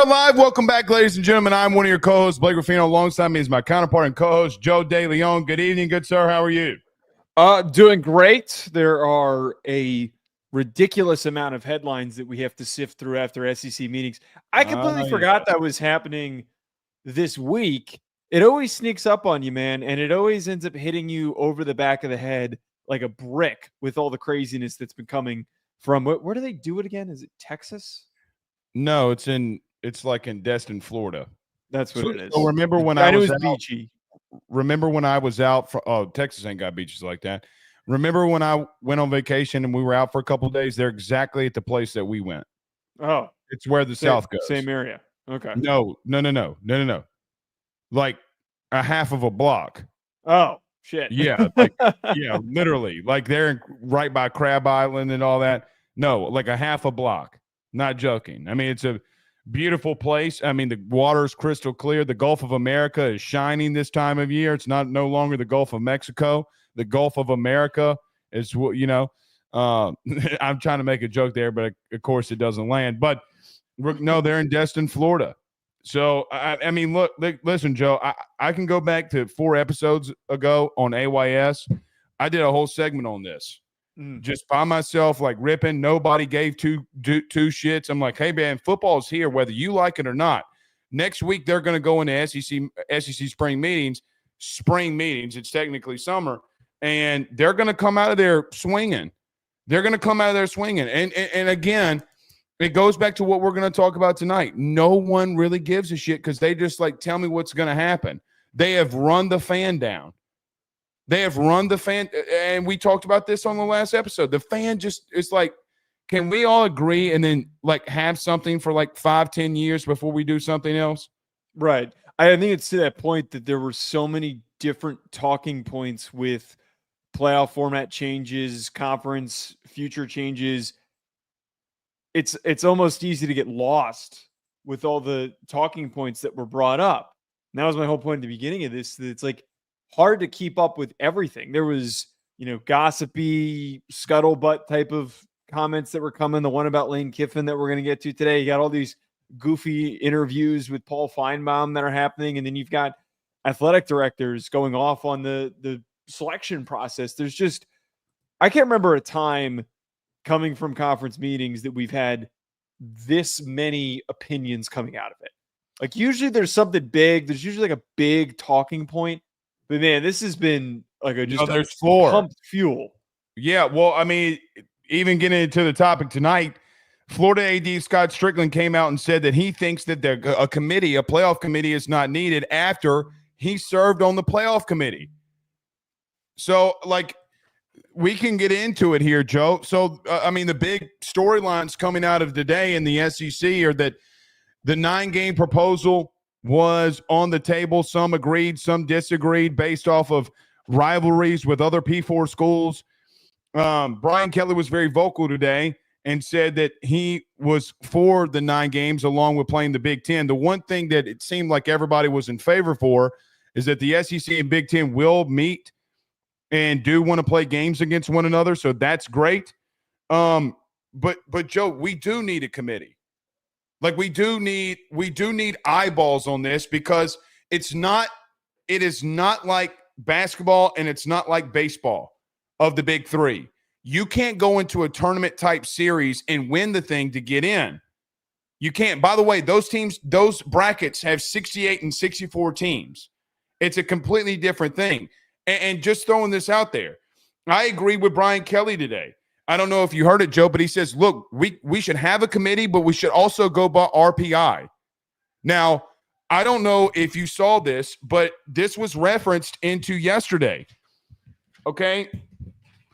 are live. Welcome back, ladies and gentlemen. I'm one of your co-hosts, Blake Ruffino. Alongside me is my counterpart and co-host, Joe DeLeone. Good evening, good sir. How are you? Doing great. There are a ridiculous amount of headlines that we have to sift through after SEC meetings. I completely forgot that was happening this week. It always sneaks up on you, man, and it always ends up hitting you over the back of the head like a brick with all the craziness that's been coming from. Where do they do it again? Is it Texas? No, it's like in Destin, Florida. That's what it is. So remember when I was out, beachy. Remember when I was out for Texas ain't got beaches like that. Remember when I went on vacation and we were out for a couple of days? They're exactly at the place that we went. Oh. It's where the South goes. Same area. Okay. No. Like a half of a block. Oh, shit. Yeah, yeah, literally. Like they're right by Crab Island and all that. No, like a half a block. Not joking. I mean, it's a beautiful place. I mean, the water is crystal clear. The Gulf of America is shining this time of year. It's no longer the Gulf of Mexico. The Gulf of America is what, I'm trying to make a joke there, but of course it doesn't land. But no, they're in Destin, Florida. So, I mean, look, listen, Joe, I can go back to 4 episodes ago on AYS. I did a whole segment on this. Just by myself, like ripping. Nobody gave two shits. I'm like, hey, man, football's here, whether you like it or not. Next week, they're going to go into SEC spring meetings. It's technically summer. And they're going to come out of there swinging. And again, it goes back to what we're going to talk about tonight. No one really gives a shit because they just like tell me what's going to happen. They have run the fan down. And we talked about this on the last episode. The fan just is like, can we all agree and then like have something for like 5-10 years before we do something else? Right. I think it's to that point that there were so many different talking points with playoff format changes, conference future changes. It's almost easy to get lost with all the talking points that were brought up. And that was my whole point at the beginning of this. That it's like hard to keep up with everything. There was, gossipy, scuttlebutt type of comments that were coming. The one about Lane Kiffin that we're going to get to today. You got all these goofy interviews with Paul Feinbaum that are happening. And then you've got athletic directors going off on the selection process. There's just, I can't remember a time coming from conference meetings that we've had this many opinions coming out of it. Like usually there's something big. There's usually like a big talking point. But man, this has been like there's 4 pumped fuel. Yeah, well, I mean, even getting into the topic tonight, Florida AD Scott Strickland came out and said that he thinks that a playoff committee is not needed after he served on the playoff committee. So, like, we can get into it here, Joe. So, I mean, the big storylines coming out of today in the SEC are that the 9-game proposal was on the table. Some agreed, some disagreed based off of rivalries with other P4 schools. Brian Kelly was very vocal today and said that he was for the 9 games along with playing the Big Ten. The one thing that it seemed like everybody was in favor for is that the SEC and Big Ten will meet and do want to play games against one another. So that's great. But Joe, we do need a committee. Like we do need eyeballs on this because it is not like basketball and it's not like baseball of the big 3. You can't go into a tournament type series and win the thing to get in. You can't. By the way, those brackets have 68 and 64 teams. It's a completely different thing. And just throwing this out there, I agree with Brian Kelly today. I don't know if you heard it, Joe, but he says, look, we should have a committee, but we should also go by RPI. Now, I don't know if you saw this, but this was referenced into yesterday. Okay?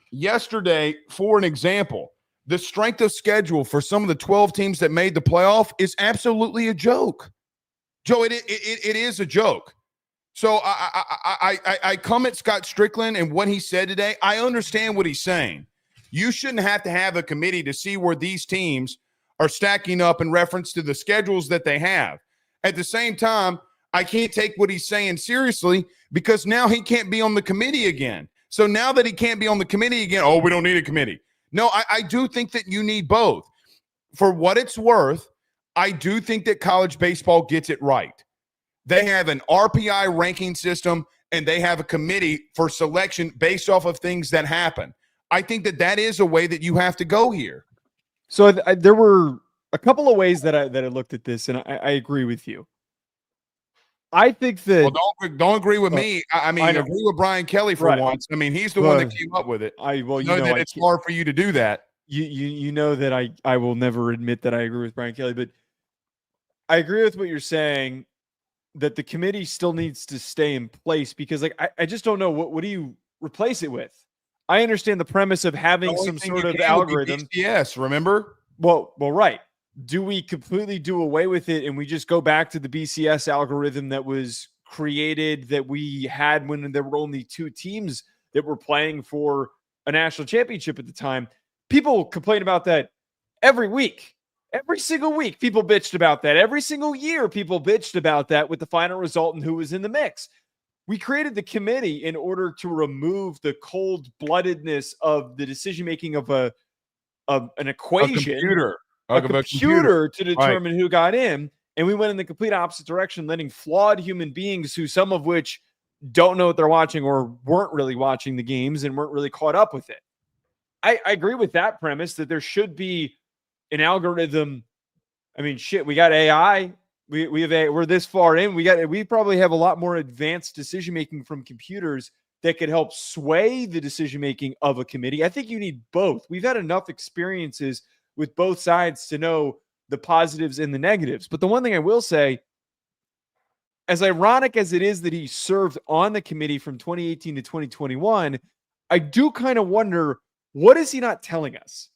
Yesterday, for an example, the strength of schedule for some of the 12 teams that made the playoff is absolutely a joke. Joe, it is a joke. So I come at Scott Strickland and what he said today. I understand what he's saying. You shouldn't have to have a committee to see where these teams are stacking up in reference to the schedules that they have. At the same time, I can't take what he's saying seriously because now he can't be on the committee again. So now that he can't be on the committee again, we don't need a committee. No, I do think that you need both. For what it's worth, I do think that college baseball gets it right. They have an RPI ranking system, and they have a committee for selection based off of things that happen. I think that that is a way that you have to go here. So there were a couple of ways that I looked at this, and I agree with you. I think that don't agree with me. I mean, agree with Brian Kelly for once. I mean, he's the one that came up with it. I know that it's hard for you to do that. You know that I will never admit that I agree with Brian Kelly, but I agree with what you're saying, that the committee still needs to stay in place, because like I just don't know what do you replace it with. I understand the premise of having some sort of algorithm. Yes, remember? Well, right. Do we completely do away with it and we just go back to the BCS algorithm that was created, that we had when there were only 2 teams that were playing for a national championship at the time? People complain about that every week. Every single week, people bitched about that. Every single year, people bitched about that with the final result and who was in the mix. We created the committee in order to remove the cold-bloodedness of the decision-making of an equation. A computer to determine who got in, and we went in the complete opposite direction, letting flawed human beings, who some of which don't know what they're watching or weren't really watching the games and weren't really caught up with it. I agree with that premise, that there should be an algorithm. I mean, shit, we got AI. We're this far in. We probably have a lot more advanced decision making from computers that could help sway the decision making of a committee. I think you need both. We've had enough experiences with both sides to know the positives and the negatives. But the one thing I will say, as ironic as it is that he served on the committee from 2018 to 2021, I do kind of wonder, what is he not telling us?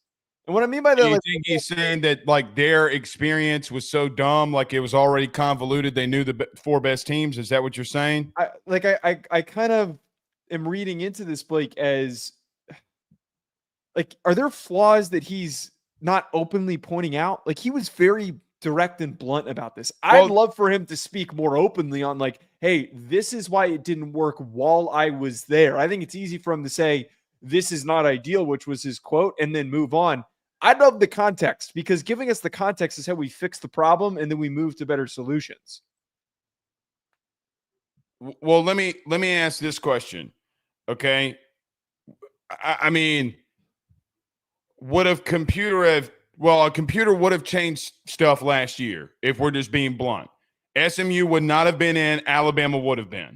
And what I mean by that, you think he's saying that like their experience was so dumb, like it was already convoluted, they knew the 4 best teams? Is that what you're saying? I kind of am reading into this, Blake, as like, are there flaws that he's not openly pointing out? Like, he was very direct and blunt about this. I'd love for him to speak more openly on like, hey, this is why it didn't work while I was there. I think it's easy for him to say, this is not ideal, which was his quote, and then move on. I love the context, because giving us the context is how we fix the problem, and then we move to better solutions. Well, let me ask this question. Okay. I mean, a computer would have changed stuff last year, if we're just being blunt. SMU would not have been in, Alabama would have been.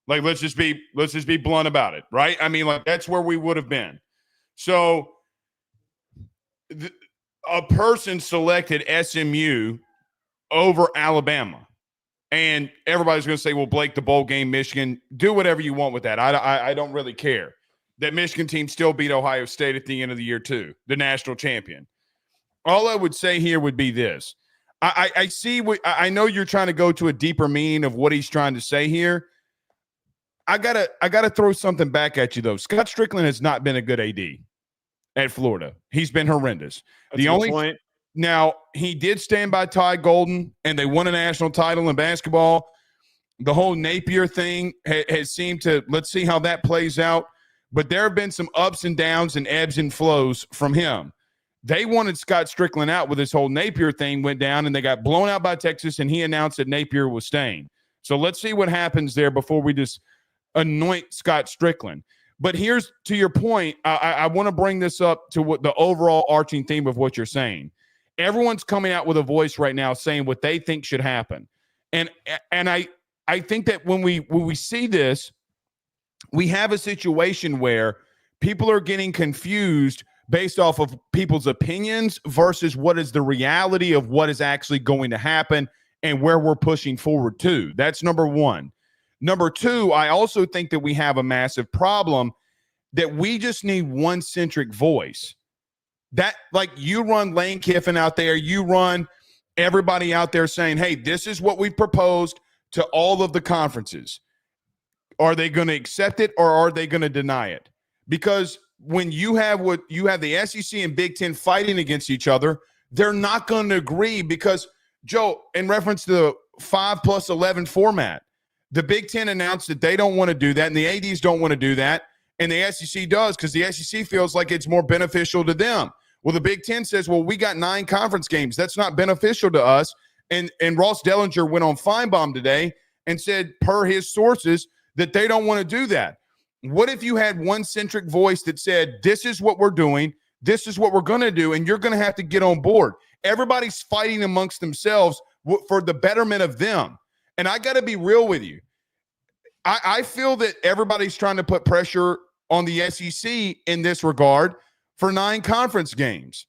Like, let's just be blunt about it, right? I mean, like, that's where we would have been. So a person selected SMU over Alabama, and everybody's going to say, well, Blake, the bowl game, Michigan, do whatever you want with that. I don't really care. That Michigan team still beat Ohio State at the end of the year too, the national champion. All I would say here would be this. I know you're trying to go to a deeper meaning of what he's trying to say here. I gotta throw something back at you though. Scott Strickland has not been a good AD at Florida. He's been horrendous. That's the only point. Now, he did stand by Ty Golden, and they won a national title in basketball. The whole Napier thing has seemed to, let's see how that plays out. But there have been some ups and downs and ebbs and flows from him. They wanted Scott Strickland out with this whole Napier thing went down, and they got blown out by Texas, and he announced that Napier was staying. So let's see what happens there before we just anoint Scott Strickland. But here's to your point. I want to bring this up to what the overall arching theme of what you're saying. Everyone's coming out with a voice right now saying what they think should happen. And I think that when we see this, we have a situation where people are getting confused based off of people's opinions versus what is the reality of what is actually going to happen and where we're pushing forward to. That's number one. Number two, I also think that we have a massive problem that we just need one centric voice. That, like, you run Lane Kiffin out there, you run everybody out there saying, hey, this is what we proposed to all of the conferences. Are they going to accept it or are they going to deny it? Because when you have the SEC and Big Ten fighting against each other, they're not going to agree because, Joe, in reference to the 5+11 format, the Big Ten announced that they don't want to do that, and the ADs don't want to do that, and the SEC does because the SEC feels like it's more beneficial to them. Well, the Big Ten says, well, we got 9 conference games. That's not beneficial to us. And Ross Dellinger went on Feinbaum today and said, per his sources, that they don't want to do that. What if you had one centric voice that said, this is what we're doing, this is what we're going to do, and you're going to have to get on board? Everybody's fighting amongst themselves for the betterment of them. And I got to be real with you. I feel that everybody's trying to put pressure on the SEC in this regard for 9 conference games.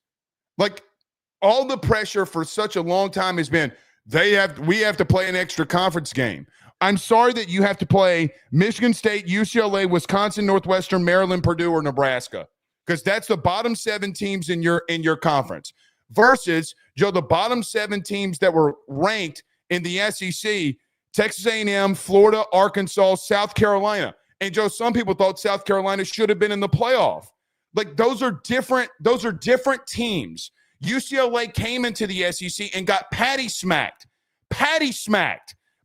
Like, all the pressure for such a long time has been, we have to play an extra conference game. I'm sorry that you have to play Michigan State, UCLA, Wisconsin, Northwestern, Maryland, Purdue, or Nebraska, because that's the bottom 7 teams in your conference versus, Joe, the bottom 7 teams that were ranked in the SEC, Texas A&M, Florida, Arkansas, South Carolina. And, Joe, some people thought South Carolina should have been in the playoff. Like, those are different teams. UCLA came into the SEC and got patty smacked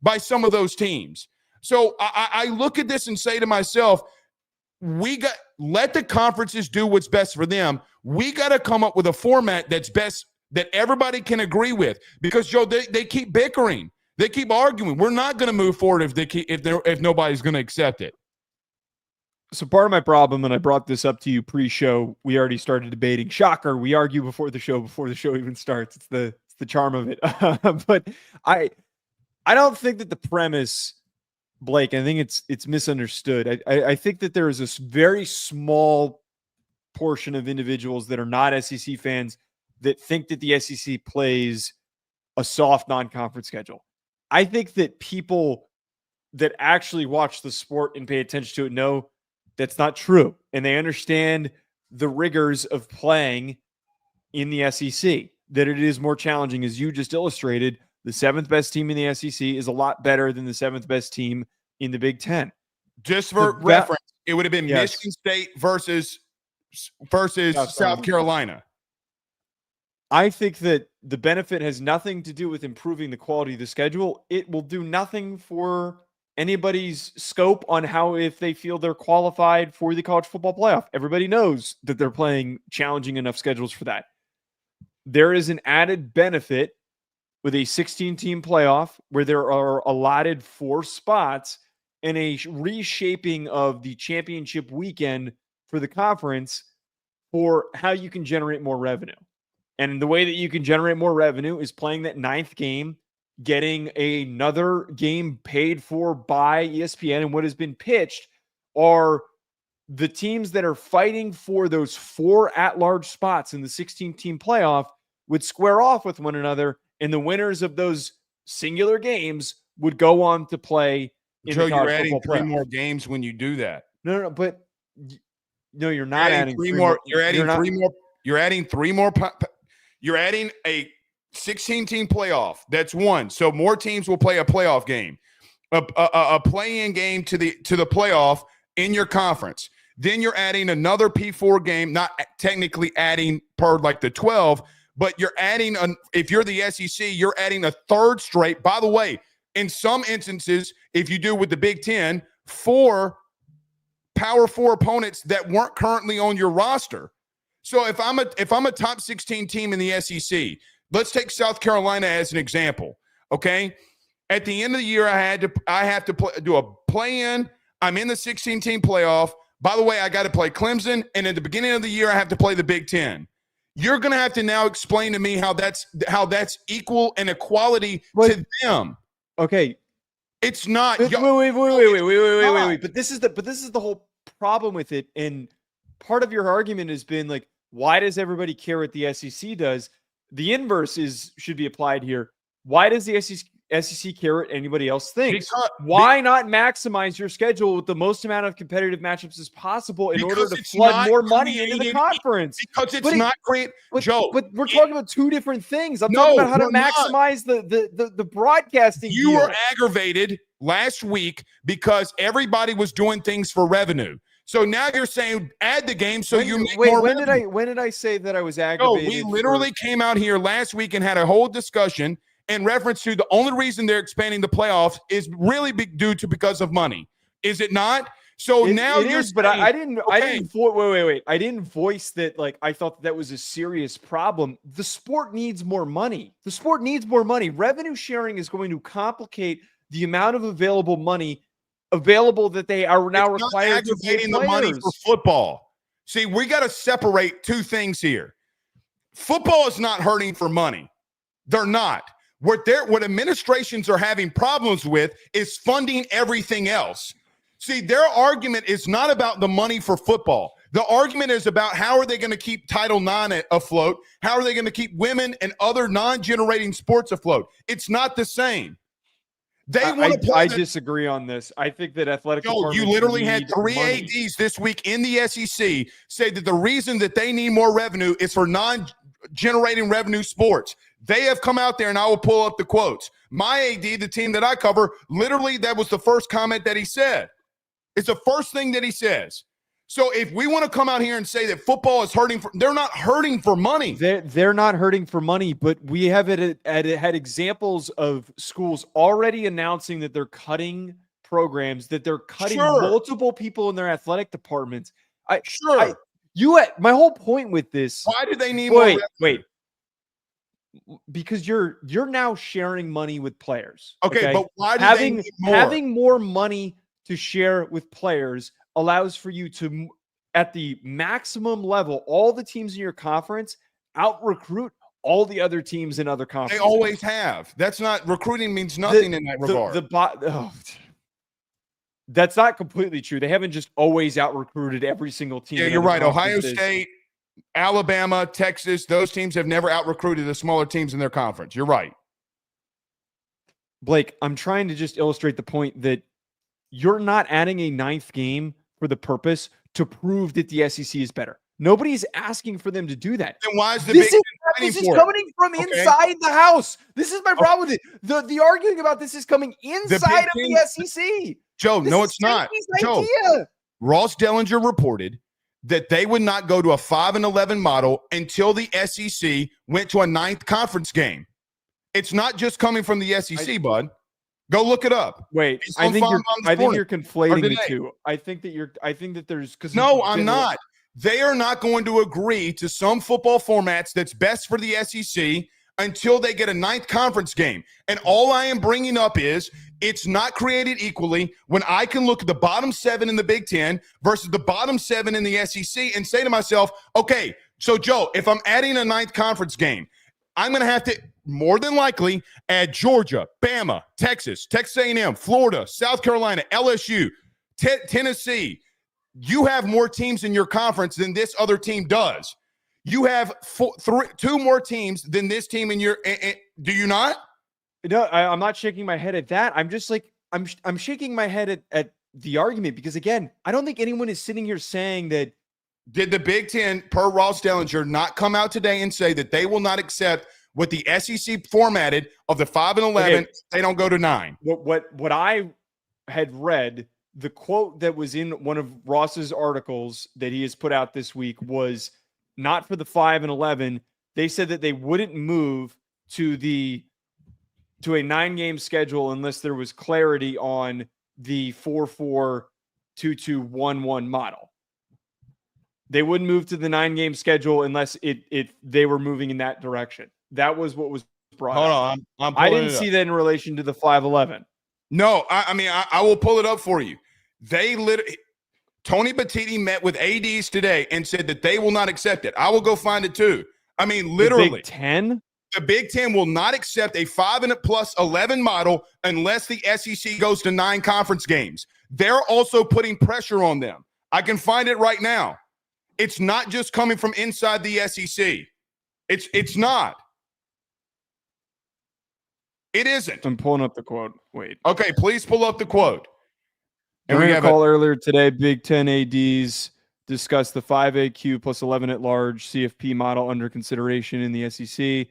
by some of those teams. So I look at this and say to myself, let the conferences do what's best for them. We got to come up with a format that's best, that everybody can agree with, because, Joe, they keep bickering. They keep arguing. We're not going to move forward if nobody's going to accept it. So part of my problem, and I brought this up to you pre-show, we already started debating. Shocker, we argue before the show even starts. It's the charm of it. But I don't think that the premise, Blake, I think it's misunderstood. I think that there is this very small portion of individuals that are not SEC fans that think that the SEC plays a soft non-conference schedule. I think that people that actually watch the sport and pay attention to it know that's not true. And they understand the rigors of playing in the SEC, that it is more challenging. As you just illustrated, the 7th best team in the SEC is a lot better than the 7th best team in the Big Ten. Just for reference, it would have been Michigan State versus South Carolina. I think that the benefit has nothing to do with improving the quality of the schedule. It will do nothing for anybody's scope on how, if they feel they're qualified for the college football playoff. Everybody knows that they're playing challenging enough schedules for that. There is an added benefit with a 16-team playoff where there are allotted 4 spots and a reshaping of the championship weekend for the conference for how you can generate more revenue. And the way that you can generate more revenue is playing that 9th game, getting another game paid for by ESPN. And what has been pitched are the teams that are fighting for those 4 at-large spots in the 16-team playoff would square off with one another, and the winners of those singular games would go on to play in Joe, the college you're adding football 3 playoff. more games when you do that. No, but no, you're not adding 3 more. You're adding 3 more. You're adding 3 more. You're adding a 16-team playoff. That's 1. So more teams will play a playoff game, a play-in game to the playoff in your conference. Then you're adding another P4 game, not technically adding per like the 12, but you're adding, if you're the SEC, you're adding a 3rd straight. By the way, in some instances, if you do with the Big Ten, 4 Power 4 opponents that weren't currently on your roster. So if I'm a top 16 team in the SEC, let's take South Carolina as an example. Okay, at the end of the year, I have to do a play-in. I'm in the 16-team playoff. By the way, I got to play Clemson, and at the beginning of the year, I have to play the Big Ten. You're going to have to now explain to me how that's equal and equality to them. Okay, it's not. Wait. But this is the whole problem with it. And part of your argument has been like, why does everybody care what the SEC does? The inverse should be applied here. Why does the SEC care what anybody else thinks? Why not maximize your schedule with the most amount of competitive matchups as possible in order to flood more money into the conference? Because it's not great, Joe. But we're talking about 2 different things. I'm talking about how to maximize the broadcasting. You were aggravated last week because everybody was doing things for revenue. So now you're saying add the game so you make more revenue. When did I say that I was aggravated? No, we literally came out here last week and had a whole discussion in reference to the only reason they're expanding the playoffs is really because of money. Is it not? So now it you're is, but saying, I didn't. I okay, didn't. Wait. I didn't voice that. Like I thought that was a serious problem. The sport needs more money. The sport needs more money. Revenue sharing is going to complicate the amount of available money available that they are now it's not required to pay aggregating the money for players. football. See, we got to separate two things here. Football is not hurting for money. They're not. What administrations are having problems with is funding everything else. See, their argument is not about the money for football. The argument is about how are they going to keep Title IX afloat? How are they going to keep women and other non-generating sports afloat? It's not the same. They want to. I disagree on this. I think that athletic departments you literally had three money. ADs this week in the SEC say that the reason that they need more revenue is for non-generating revenue sports. They have come out there, and I will pull up the quotes. My AD, the team that I cover, literally that was the first comment that he said. It's the first thing that he says. So if we want to come out here and say that football is hurting, they're not hurting for money. They're not hurting for money, but we have had examples of schools already announcing that they're cutting programs, that they're cutting multiple people in their athletic departments. My whole point with this. Why do they need more? Wait. Because you're now sharing money with players. Okay, but why do they need more? Having more money to share with players allows for you to, at the maximum level, all the teams in your conference out-recruit all the other teams in other conferences. They always have. That's not recruiting means nothing in that regard. That's not completely true. They haven't just always out-recruited every single team. Yeah, you're right. Ohio State, Alabama, Texas, those teams have never out-recruited the smaller teams in their conference. You're right. Blake, I'm trying to just illustrate the point that you're not adding a ninth game for the purpose to prove that the SEC is better. Nobody's asking for them to do that. Then why is the Big Ten this is coming from inside the house. This is my problem with it. The arguing about this is coming inside of the SEC. Joe, no, it's not. Joe, Ross Dellinger reported that they would not go to a 5-11 model until the SEC went to a ninth conference game. It's not just coming from the SEC, bud. Go look it up. Wait, I think you're conflating the two. I think that there's no, I'm not. They are not going to agree to some football formats that's best for the SEC until they get a ninth conference game. And all I am bringing up is it's not created equally when I can look at the bottom 7 in the Big Ten versus the bottom 7 in the SEC and say to myself, okay, so Joe, if I'm adding a ninth conference game, I'm going to have to more than likely add Georgia, Bama, Texas A&M, Florida, South Carolina, LSU, Tennessee. You have more teams in your conference than this other team does. You have two more teams than this team in your do you not? No, I'm not shaking my head at that. I'm just like I'm shaking my head at the argument because, again, I don't think anyone is sitting here saying that. Did the Big Ten, per Ross Dellinger, not come out today and say that they will not accept what the SEC formatted of the 5-11? They don't go to 9. What I had read, the quote that was in one of Ross's articles that he has put out this week was not for the 5-11. They said that they wouldn't move to a 9-game schedule unless there was clarity on the 4-4-2-2-1-1 model. They wouldn't move to the 9-game schedule unless they were moving in that direction. That was what was brought up. Hold on. I didn't see that in relation to the 5-11. No, I will pull it up for you. Tony Batiti met with ADs today and said that they will not accept it. I will go find it too. I mean, literally. The Big Ten? The Big Ten will not accept a 5+11 model unless the SEC goes to 9 conference games. They're also putting pressure on them. I can find it right now. It's not just coming from inside the SEC. It's not. It isn't. I'm pulling up the quote. Wait. Okay, please pull up the quote. And we have a call earlier today. Big Ten ADs discussed the 5AQ plus 11 at large CFP model under consideration in the SEC.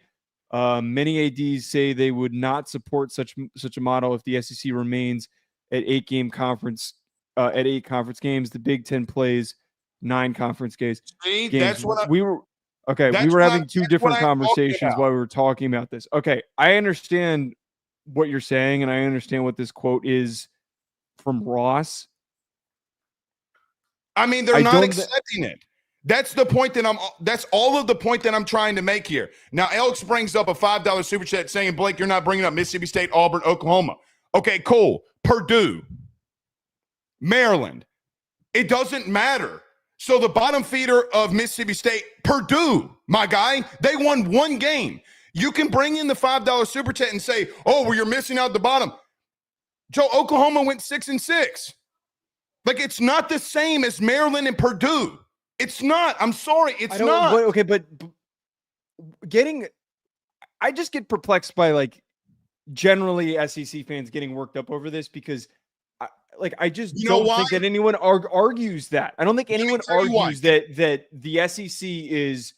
Many ADs say they would not support such a model if the SEC remains at 8 conference games. The Big Ten plays 9 conference games. See, that's what we were. Okay, we were having two different conversations while we were talking about this. Okay, I understand what you're saying, and I understand what this quote is from Ross. I mean, they're not accepting it. That's the point that's all of the point that I'm trying to make here. Now, Alex brings up a $5 super chat saying, Blake, you're not bringing up Mississippi State, Auburn, Oklahoma. Okay, cool. Purdue, Maryland. It doesn't matter. So the bottom feeder of Mississippi State, Purdue, my guy, they won one game. You can bring in the $5 super chat and say, oh, well, you're missing out the bottom. Joe, Oklahoma went 6-6. Like, it's not the same as Maryland and Purdue. It's not. I'm sorry. It's not. But I just get perplexed by, like, generally SEC fans getting worked up over this because I just don't think that anyone argues that. I don't think anyone argues that the SEC is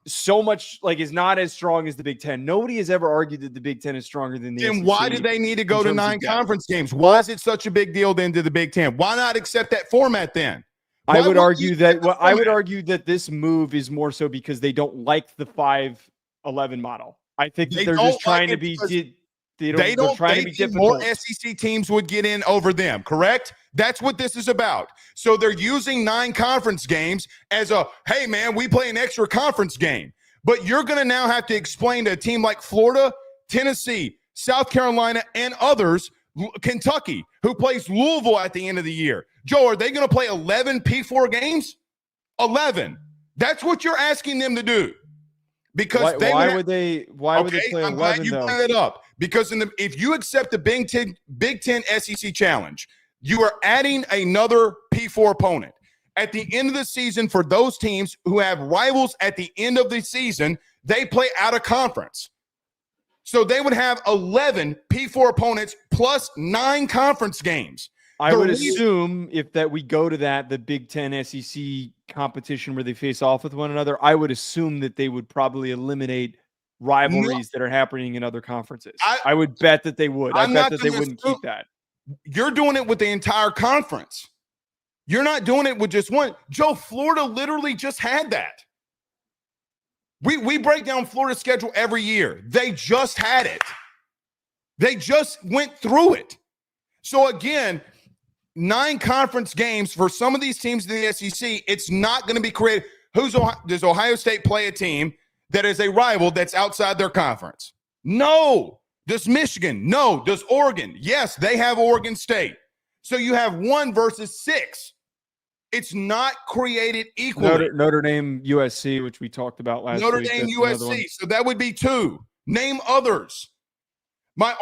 so much, like, is not as strong as the Big Ten. Nobody has ever argued that the Big Ten is stronger than the SEC. And why do they need to go to 9 conference games? Why is it such a big deal then to the Big Ten? Why not accept that format then? I would argue that this move is more so because they don't like the 5-11 model. I think that they're just trying to be more SEC teams would get in over them, correct? That's what this is about. So they're using 9 conference games as a, hey, man, we play an extra conference game. But you're going to now have to explain to a team like Florida, Tennessee, South Carolina, and others, Kentucky, who plays Louisville at the end of the year. Joe, are they going to play 11 P4 games? 11. That's what you're asking them to do. Because why would they play 11? I'm glad you brought it up. Because if you accept the Big Ten SEC challenge, you are adding another P4 opponent. At the end of the season, for those teams who have rivals at the end of the season, they play out of conference. So they would have 11 P4 opponents plus 9 conference games. I would assume if that we go to the Big Ten SEC competition where they face off with one another, I would assume that they would probably eliminate rivalries that are happening in other conferences. I would bet that they would. I bet that they wouldn't keep that. You're doing it with the entire conference. You're not doing it with just one. Joe, Florida literally just had that. We break down Florida's schedule every year. They just had it. They just went through it. So again, 9 conference games for some of these teams in the SEC, it's not going to be created. Does Ohio State play a team that is a rival that's outside their conference? No. Does Michigan? No. Does Oregon? Yes, they have Oregon State. So you have 1 versus 6. It's not created equally. Notre Dame, USC, which we talked about last week. Notre Dame, USC. So that would be 2. Name others. My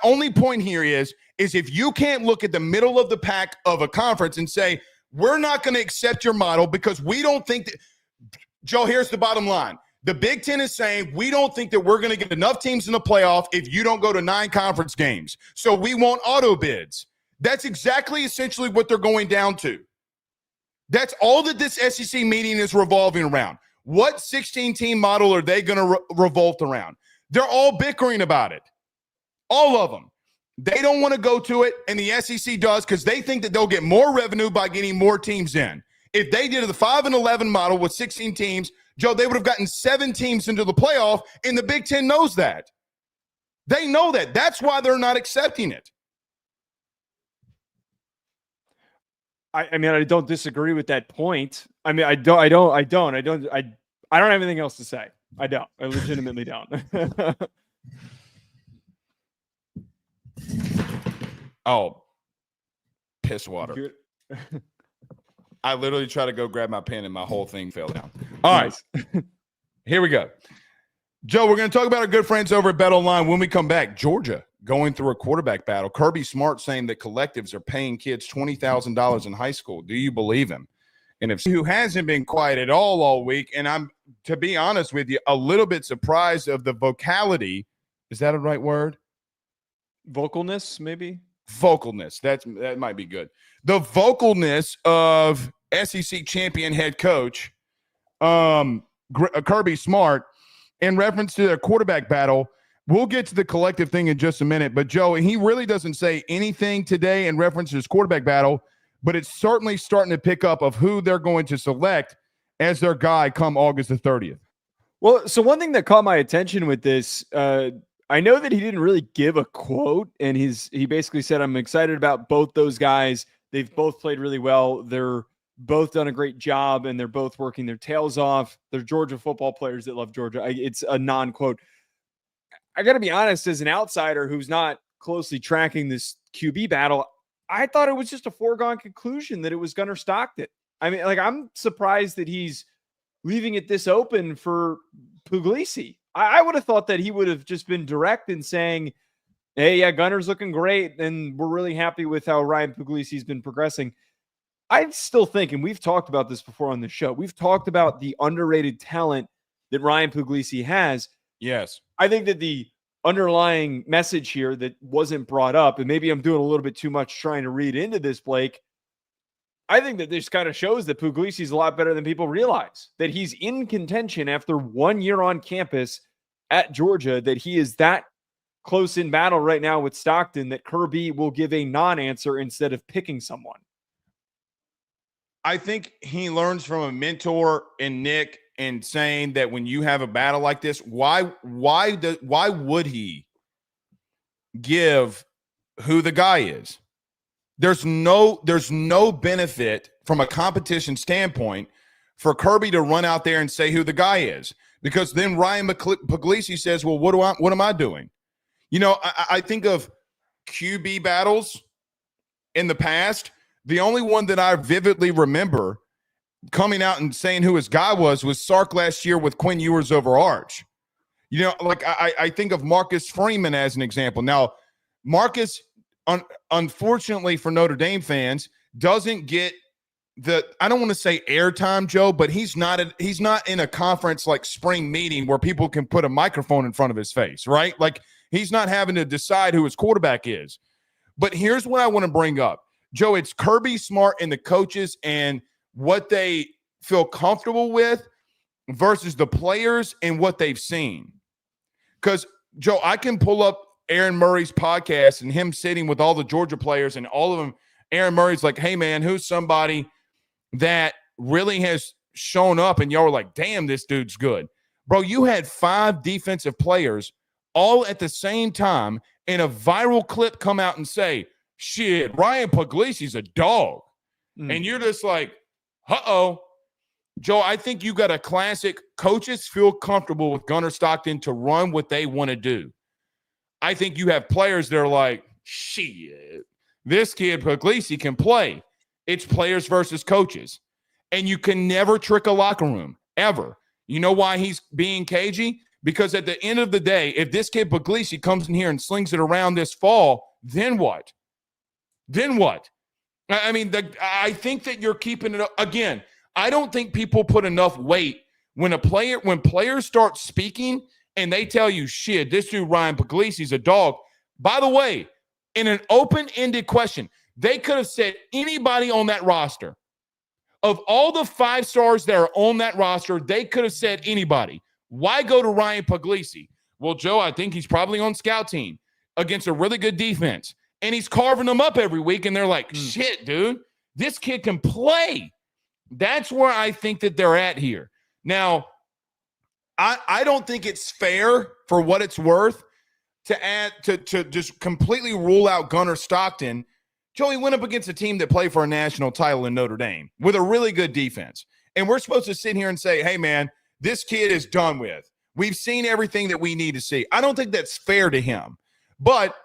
only point here is if you can't look at the middle of the pack of a conference and say, we're not going to accept your model because we don't think that – Joe, here's the bottom line. The Big Ten is saying we don't think that we're going to get enough teams in the playoff if you don't go to 9 conference games. So we want auto bids. That's exactly essentially what they're going down to. That's all that this SEC meeting is revolving around. What 16-team model are they going to revolt around? They're all bickering about it. All of them. They don't want to go to it, and the SEC does because they think that they'll get more revenue by getting more teams in. If they did the 5-11 model with 16 teams, Joe, they would have gotten 7 teams into the playoff, and the Big Ten knows that. They know that. That's why they're not accepting it. I mean, I don't disagree with that point. I mean, I don't have anything else to say. I don't. I legitimately don't. Oh, piss water. I literally tried to go grab my pen and my whole thing fell down. All right. Here we go. Joe, we're going to talk about our good friends over at BetOnline when we come back. Georgia going through a quarterback battle. Kirby Smart saying that collectives are paying kids $20,000 in high school. Do you believe him? And if who hasn't been quiet at all week, and I'm, to be honest with you, a little bit surprised of the vocality. Is that a right word? Vocalness, maybe? Vocalness. That might be good. The vocalness of SEC champion head coach Kirby Smart in reference to their quarterback battle. We'll get to the collective thing in just a minute. But, Joe, he really doesn't say anything today in reference to his quarterback battle, but it's certainly starting to pick up of who they're going to select as their guy come August the 30th. Well, so one thing that caught my attention with this, I know that he didn't really give a quote, and he basically said, I'm excited about both those guys. They've both played really well. They're both done a great job, and they're both working their tails off. They're Georgia football players that love Georgia. It's a non-quote. I got to be honest, as an outsider who's not closely tracking this QB battle, I thought it was just a foregone conclusion that it was Gunnar Stockton. I mean, like, I'm surprised that he's leaving it this open for Puglisi. I would have thought that he would have just been direct in saying, hey, yeah, Gunner's looking great, and we're really happy with how Ryan Puglisi's been progressing. I still think, and we've talked about this before on the show, we've talked about the underrated talent that Ryan Puglisi has. Yes. I think that the underlying message here that wasn't brought up, and maybe I'm doing a little bit too much trying to read into this, Blake, I think that this kind of shows that Puglisi is a lot better than people realize, that he's in contention after 1 year on campus at Georgia, that he is that close in battle right now with Stockton that Kirby will give a non-answer instead of picking someone. I think he learns from a mentor in Nick and saying that when you have a battle like this, why would he give who the guy is? There's no benefit from a competition standpoint for Kirby to run out there and say who the guy is, because then Ryan Puglisi says, well, what am I doing? You know, I think of QB battles in the past. The only one that I vividly remember coming out and saying who his guy was Sark last year with Quinn Ewers over Arch. You know, like I think of Marcus Freeman as an example. Now, Marcus, unfortunately for Notre Dame fans, doesn't get I don't want to say airtime, Joe, but he's not in a conference like spring meeting where people can put a microphone in front of his face, right? Like, he's not having to decide who his quarterback is. But here's what I want to bring up. Joe, it's Kirby Smart and the coaches and what they feel comfortable with versus the players and what they've seen. Because, Joe, I can pull up Aaron Murray's podcast and him sitting with all the Georgia players, and all of them, Aaron Murray's like, hey, man, who's somebody that really has shown up and y'all were like, damn, this dude's good. Bro, you had 5 defensive players all at the same time in a viral clip come out and say, shit, Ryan Puglisi's a dog. And you're just like, uh-oh. Joe, I think you got a classic coaches feel comfortable with Gunnar Stockton to run what they want to do. I think you have players that are like, shit, this kid Puglisi can play. It's players versus coaches. And you can never trick a locker room, ever. You know why he's being cagey? Because at the end of the day, if this kid Puglisi comes in here and slings it around this fall, then what? Then what? I mean, I think that you're keeping it up. Again, I don't think people put enough weight when players start speaking and they tell you, shit, this dude Ryan Puglisi's a dog. By the way, in an open-ended question, they could have said anybody on that roster. Of all the 5 stars that are on that roster, they could have said anybody. Why go to Ryan Puglisi? Well, Joe, I think he's probably on scout team against a really good defense. And he's carving them up every week, and they're like, shit, dude, this kid can play. That's where I think that they're at here. Now, I don't think it's fair, for what it's worth, to just completely rule out Gunnar Stockton. Joe, he went up against a team that played for a national title in Notre Dame with a really good defense. And we're supposed to sit here and say, hey, man, this kid is done with. We've seen everything that we need to see. I don't think that's fair to him. But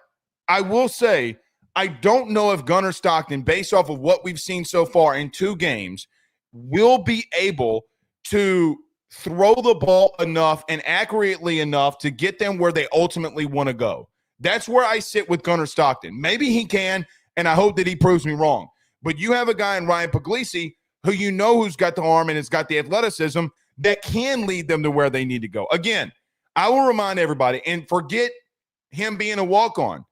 I will say, I don't know if Gunnar Stockton, based off of what we've seen so far in 2 games, will be able to throw the ball enough and accurately enough to get them where they ultimately want to go. That's where I sit with Gunnar Stockton. Maybe he can, and I hope that he proves me wrong. But you have a guy in Ryan Puglisi who you know who's got the arm and has got the athleticism that can lead them to where they need to go. Again, I will remind everybody, and forget him being a walk-on.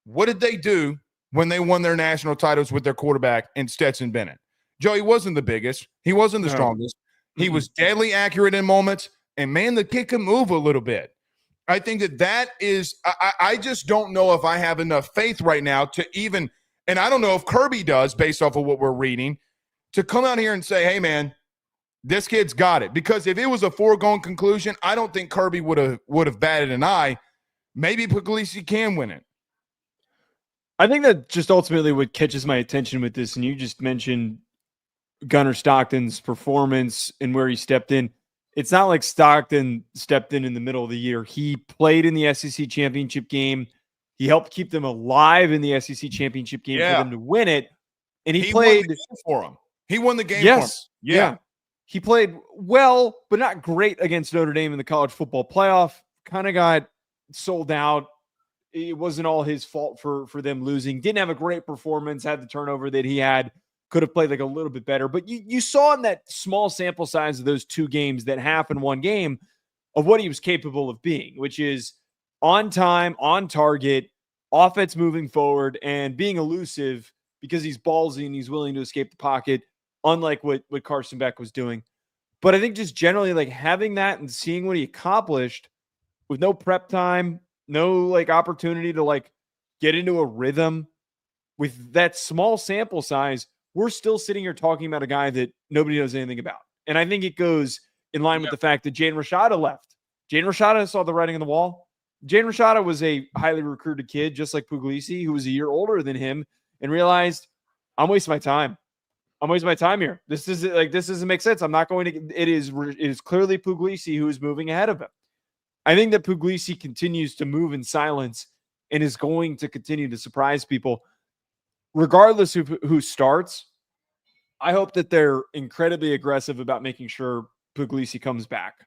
What did they do when they won their national titles with their quarterback in Stetson Bennett? Joe, he wasn't the biggest. He wasn't the strongest. He was deadly accurate in moments, and, man, the kid can move a little bit. I think that is – I just don't know if I have enough faith right now to even – and I don't know if Kirby does, based off of what we're reading, to come out here and say, hey, man, this kid's got it. Because if it was a foregone conclusion, I don't think Kirby would have batted an eye. Maybe Puglisi can win it. I think that just ultimately what catches my attention with this, and you just mentioned Gunnar Stockton's performance and where he stepped in. It's not like Stockton stepped in the middle of the year. He played in the SEC championship game. He helped keep them alive in the SEC championship game for them to win it. And he played won the game for him. He won the game for him. Yeah. He played well, but not great against Notre Dame in the college football playoff. Kind of got sold out. It wasn't all his fault for them losing. Didn't have a great performance, had the turnover that he had. Could have played like a little bit better. But you saw in that small sample size of those two games, that half in one game, of what he was capable of being, which is on time, on target, offense moving forward, and being elusive because he's ballsy and he's willing to escape the pocket, unlike what Carson Beck was doing. But I think just generally like having that and seeing what he accomplished with no prep time, no like opportunity to like get into a rhythm with that small sample size, we're still sitting here talking about a guy that nobody knows anything about. And I think it goes in line with the fact that Jaden Rashada left. Jaden Rashada saw the writing on the wall. Jaden Rashada was a highly recruited kid, just like Puglisi, who was a year older than him, and realized, I'm wasting my time. I'm wasting my time here. This doesn't make sense. I'm not going to. It is clearly Puglisi who is moving ahead of him. I think that Puglisi continues to move in silence and is going to continue to surprise people. Regardless of who starts, I hope that they're incredibly aggressive about making sure Puglisi comes back,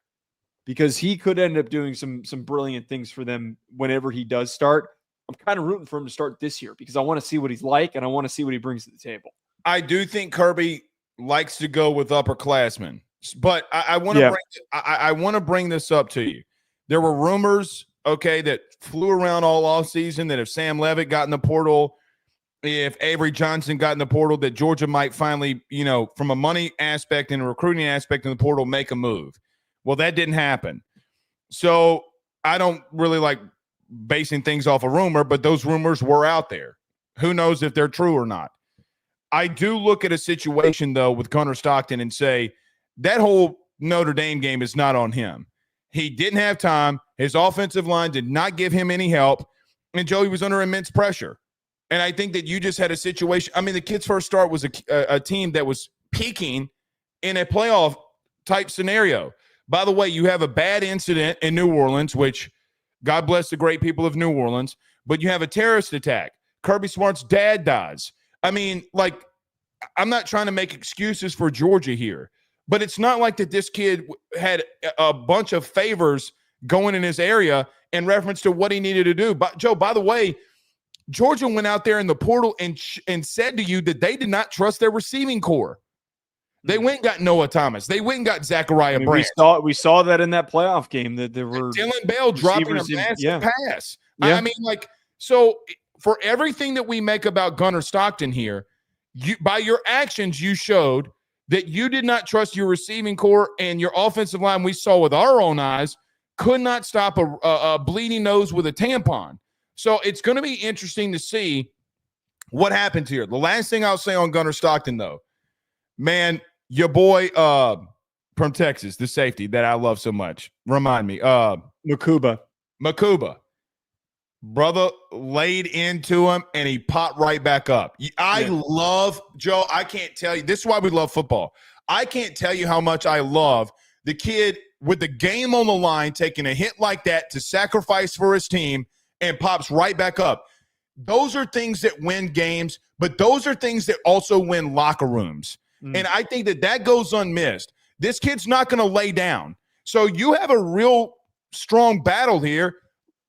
because he could end up doing some brilliant things for them whenever he does start. I'm kind of rooting for him to start this year because I want to see what he's like and I want to see what he brings to the table. I do think Kirby likes to go with upperclassmen, but I want to bring this up to you. There were rumors, that flew around all offseason that if Sam Levitt got in the portal, if Avery Johnson got in the portal, that Georgia might finally, from a money aspect and a recruiting aspect in the portal, make a move. Well, that didn't happen. So I don't really like basing things off a rumor, but those rumors were out there. Who knows if they're true or not? I do look at a situation, though, with Gunnar Stockton and say that whole Notre Dame game is not on him. He didn't have time. His offensive line did not give him any help. And Joey was under immense pressure. And I think that you just had a situation. I mean, the kid's first start was a team that was peaking in a playoff type scenario. By the way, you have a bad incident in New Orleans, which God bless the great people of New Orleans, but you have a terrorist attack. Kirby Smart's dad dies. I mean, like, I'm not trying to make excuses for Georgia here, but it's not like that this kid had a bunch of favors going in his area in reference to what he needed to do. But Joe, by the way, Georgia went out there in the portal and said to you that they did not trust their receiving core. They went and got Noah Thomas. They went and got Zachariah Branch. We saw that in that playoff game that there were Dylan Bell dropping a massive pass. Yeah. I mean, like, so for everything that we make about Gunnar Stockton here, by your actions, you showed that you did not trust your receiving core, and your offensive line, we saw with our own eyes, could not stop a bleeding nose with a tampon. So it's going to be interesting to see what happens here. The last thing I'll say on Gunnar Stockton, though, man, your boy from Texas, the safety that I love so much. Remind me. Makuba. Brother laid into him, and he popped right back up. I love, Joe, I can't tell you. This is why we love football. I can't tell you how much I love the kid with the game on the line taking a hit like that to sacrifice for his team and pops right back up. Those are things that win games, but those are things that also win locker rooms. And I think that goes unmissed. This kid's not going to lay down. So you have a real strong battle here.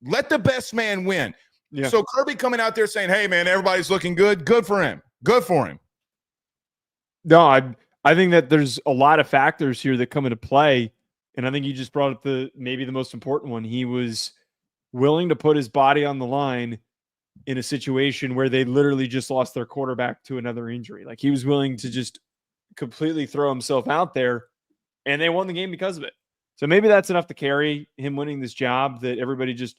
Let the best man win. Yeah. So Kirby coming out there saying, hey, man, everybody's looking good. Good for him. Good for him. No, I think that there's a lot of factors here that come into play. And I think you just brought up maybe the most important one. He was willing to put his body on the line in a situation where they literally just lost their quarterback to another injury. Like, he was willing to just completely throw himself out there, and they won the game because of it. So maybe that's enough to carry him winning this job, that everybody just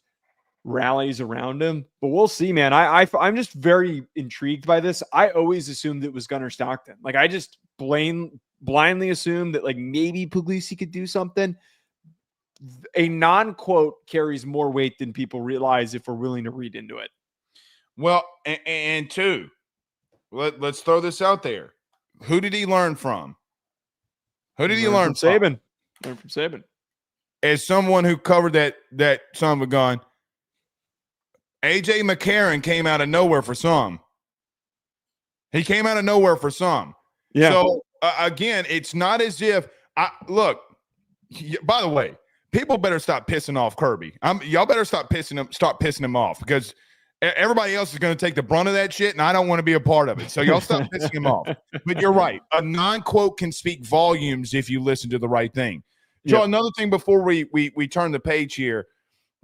rallies around him. But we'll see, man. I'm just very intrigued by this. I always assumed it was Gunnar Stockton. Like, I just blindly assumed that, like, maybe Puglisi could do something. A non-quote carries more weight than people realize if we're willing to read into it. Well, and two, let's throw this out there. Who did he learn from? Who did he learn from? Saban. Learn from Saban. As someone who covered that son of a gun, A.J. McCarron came out of nowhere for some. He came out of nowhere for some. Yeah. So, again, it's not as if look, by the way, people better stop pissing off Kirby. Y'all better stop pissing him off, because everybody else is going to take the brunt of that shit, and I don't want to be a part of it. So y'all stop pissing him off. But you're right. A non-quote can speak volumes if you listen to the right thing. Joe, Yep. Another thing before we turn the page here.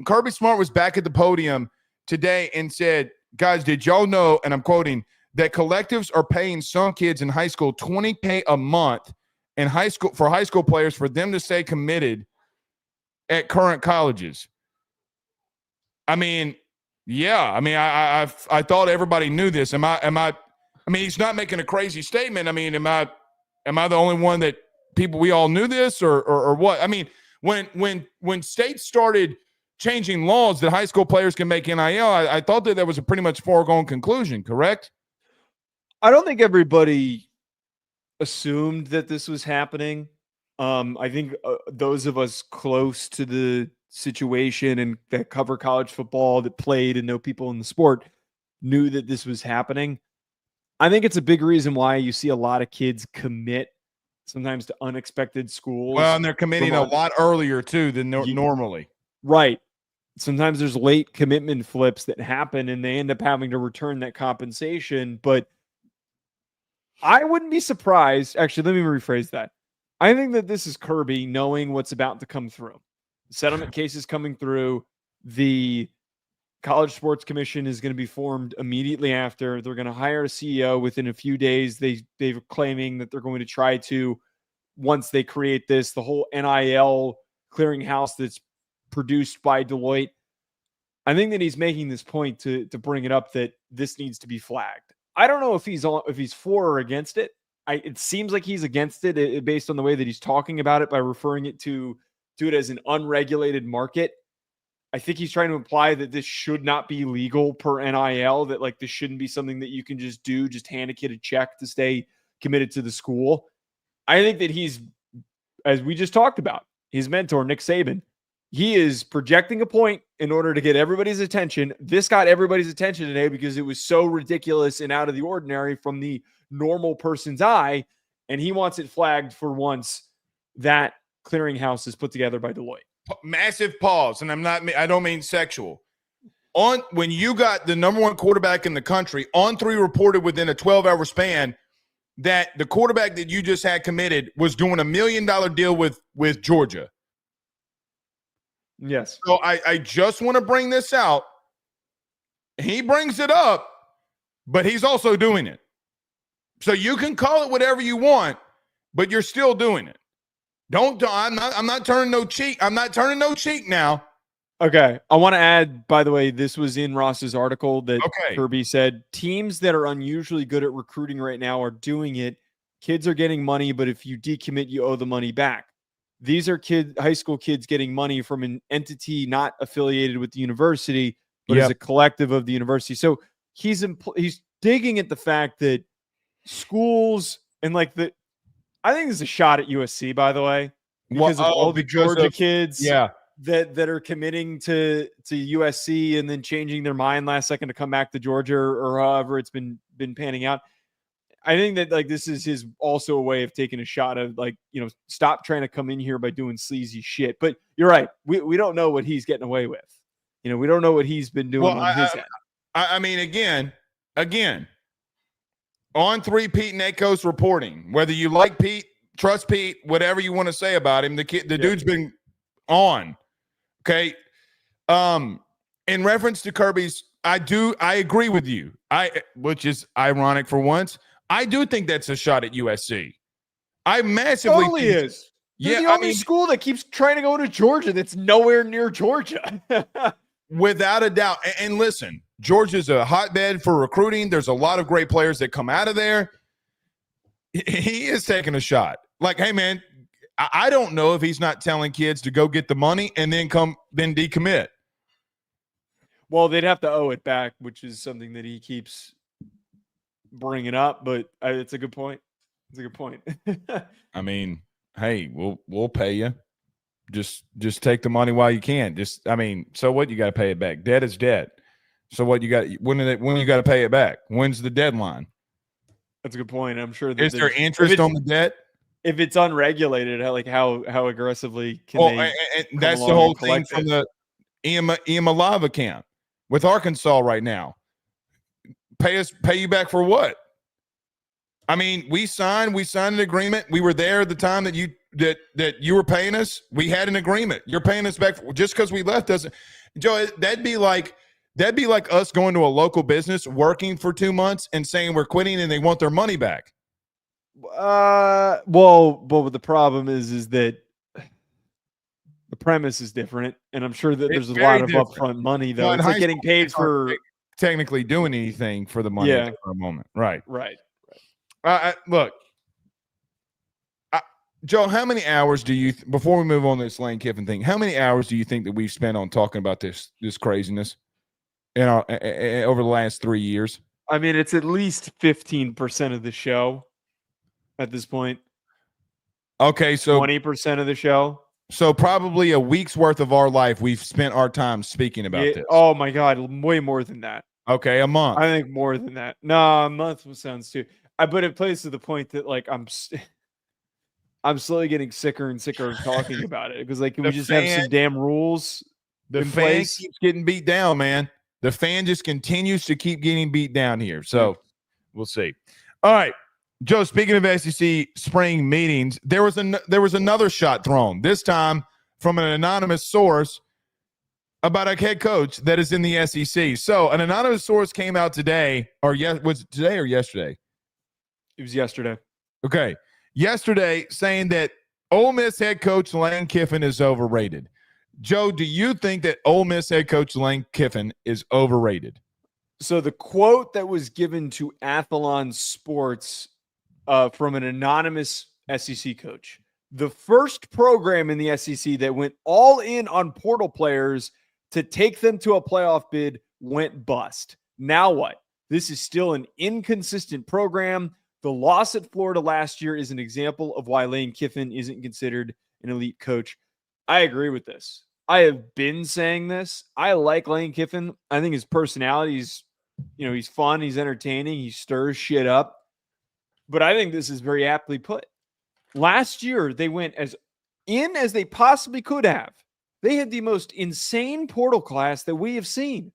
Kirby Smart was back at the podium today and said, guys, did y'all know, and I'm quoting, that collectives are paying some kids in high school $20K a month in high school for high school players for them to stay committed at current colleges? I mean, yeah. I mean, I thought everybody knew this. I mean, he's not making a crazy statement. I mean, am I the only one that we all knew this, or what? I mean, when states started changing laws that high school players can make NIL, I thought that was a pretty much foregone conclusion, correct? I don't think everybody assumed that this was happening. I think those of us close to the situation and that cover college football, that played and know people in the sport, knew that this was happening. I think it's a big reason why you see a lot of kids commit sometimes to unexpected schools. Well, and they're committing a lot earlier too than normally. Right. Sometimes there's late commitment flips that happen and they end up having to return that compensation. But I wouldn't be surprised. Actually, let me rephrase that. I think that this is Kirby knowing what's about to come through. The settlement case is coming through. The College Sports Commission is going to be formed immediately after. They're going to hire a CEO within a few days. They're claiming that they're going to try to, once they create this, the whole NIL clearinghouse that's produced by Deloitte. I think that he's making this point to bring it up that this needs to be flagged. I don't know if he's for or against it. It seems like he's against it based on the way that he's talking about it by referring it to it as an unregulated market. I think he's trying to imply that this should not be legal per NIL, that like this shouldn't be something that you can just do, just hand a kid a check to stay committed to the school. I think that he's, as we just talked about, his mentor, Nick Saban, he is projecting a point in order to get everybody's attention. This got everybody's attention today because it was so ridiculous and out of the ordinary from the normal person's eye, and he wants it flagged for once that clearinghouse is put together by Deloitte. Massive pause, and I don't mean sexual. When you got the number one quarterback in the country, On3 reported within a 12-hour span that the quarterback that you just had committed was doing $1 million deal with Georgia. Yes. So I just want to bring this out. He brings it up, but he's also doing it. So you can call it whatever you want, but you're still doing it. I'm not turning no cheek. I'm not turning no cheek now. Okay. I want to add, by the way, this was in Ross's article that Kirby said teams that are unusually good at recruiting right now are doing it. Kids are getting money, but if you decommit, you owe the money back. These are high school kids getting money from an entity not affiliated with the university, but as a collective of the university. So he's digging at the fact that schools and I think this is a shot at USC, by the way, because of all the Georgia kids that are committing to USC and then changing their mind last second to come back to Georgia or however it's been panning out. I think that this is his also a way of taking a shot of stop trying to come in here by doing sleazy shit. But you're right. We don't know what he's getting away with. We don't know what he's been doing on his end. I mean, again, On3 Pete Nakos reporting, whether you like Pete, trust Pete, whatever you want to say about him, the dude's been on. Okay. In reference to Kirby's, I agree with you. Which is ironic for once. I do think that's a shot at USC. I massively totally think is. They're the only school that keeps trying to go to Georgia that's nowhere near Georgia. Without a doubt. And listen, Georgia's a hotbed for recruiting. There's a lot of great players that come out of there. He is taking a shot. Hey, man, I don't know if he's not telling kids to go get the money and then decommit. Well, they'd have to owe it back, which is something that he keeps bringing up, but it's a good point. That's a good point. I mean, hey, we'll pay you. Just take the money while you can. So what? You got to pay it back. Debt is debt. So what? You got when you got to pay it back? When's the deadline? That's a good point. I'm sure that Is there interest on the debt? If it's unregulated, how aggressively can they? And that's the whole thing from the EMA Live account with Arkansas right now. Pay you back for what? I mean, we signed an agreement. We were there at the time that you were paying us. We had an agreement. You're paying us back just because we left doesn't. Joe, that'd be like us going to a local business, working for 2 months, and saying we're quitting, and they want their money back. But the problem is that the premise is different, and I'm sure that there's a lot of upfront money though. It's like getting paid for technically doing anything for the money for a moment, right? Look, Joe, how many hours do you before we move on to this Lane Kiffin thing? How many hours do you think that we've spent on talking about this craziness over the last 3 years? I mean, it's at least 15% of the show at this point. Okay, so 20% of the show. So probably a week's worth of our life we've spent our time speaking about this. Oh my God, way more than that. Okay, a month. I think more than that. No, a month sounds too. But it plays to the point that like I'm slowly getting sicker and sicker of talking about it because like can we just have some damn rules? The fan keeps getting beat down, man. The fan just continues to keep getting beat down here. So we'll see. All right. Joe, speaking of SEC spring meetings, there was another shot thrown, this time from an anonymous source about a head coach that is in the SEC. So an anonymous source came out today, was it today or yesterday? It was yesterday. Okay. Yesterday saying that Ole Miss head coach Lane Kiffin is overrated. Joe, do you think that Ole Miss head coach Lane Kiffin is overrated? So the quote that was given to Athlon Sports from an anonymous SEC coach, the first program in the SEC that went all in on portal players to take them to a playoff bid went bust. Now what? This is still an inconsistent program. The loss at Florida last year is an example of why Lane Kiffin isn't considered an elite coach. I agree with this. I have been saying this. I like Lane Kiffin. I think his personality is, he's fun. He's entertaining. He stirs shit up. But I think this is very aptly put. Last year, they went as in as they possibly could have. They had the most insane portal class that we have seen.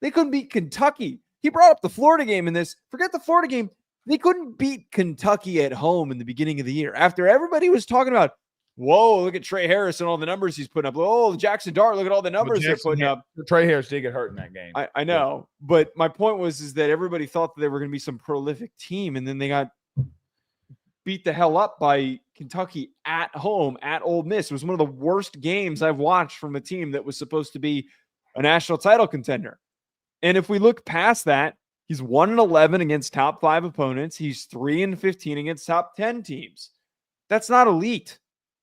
They couldn't beat Kentucky. He brought up the Florida game in this. Forget the Florida game. They couldn't beat Kentucky at home in the beginning of the year. After everybody was talking about, whoa, look at Trey Harris and all the numbers he's putting up. Oh, Jackson Dart, look at all the numbers they're putting up. Trey Harris did get hurt in that game. I know. But my point is that everybody thought that they were going to be some prolific team, and then they got beat the hell up by Kentucky at home at Ole Miss. It was one of the worst games I've watched from a team that was supposed to be a national title contender. And if we look past that, he's 1-11 against top 5 opponents. He's 3-15 against top 10 teams. That's not elite.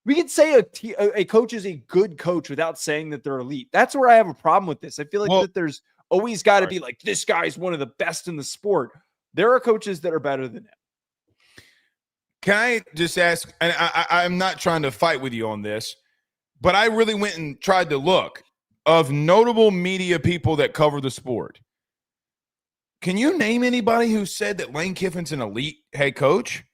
We could say a coach is a good coach without saying that they're elite. That's where I have a problem with this. I feel like that there's always got to be like, this guy's one of the best in the sport. There are coaches that are better than him. Can I just ask, and I'm not trying to fight with you on this, but I really went and tried to look of notable media people that cover the sport. Can you name anybody who said that Lane Kiffin's an elite head coach?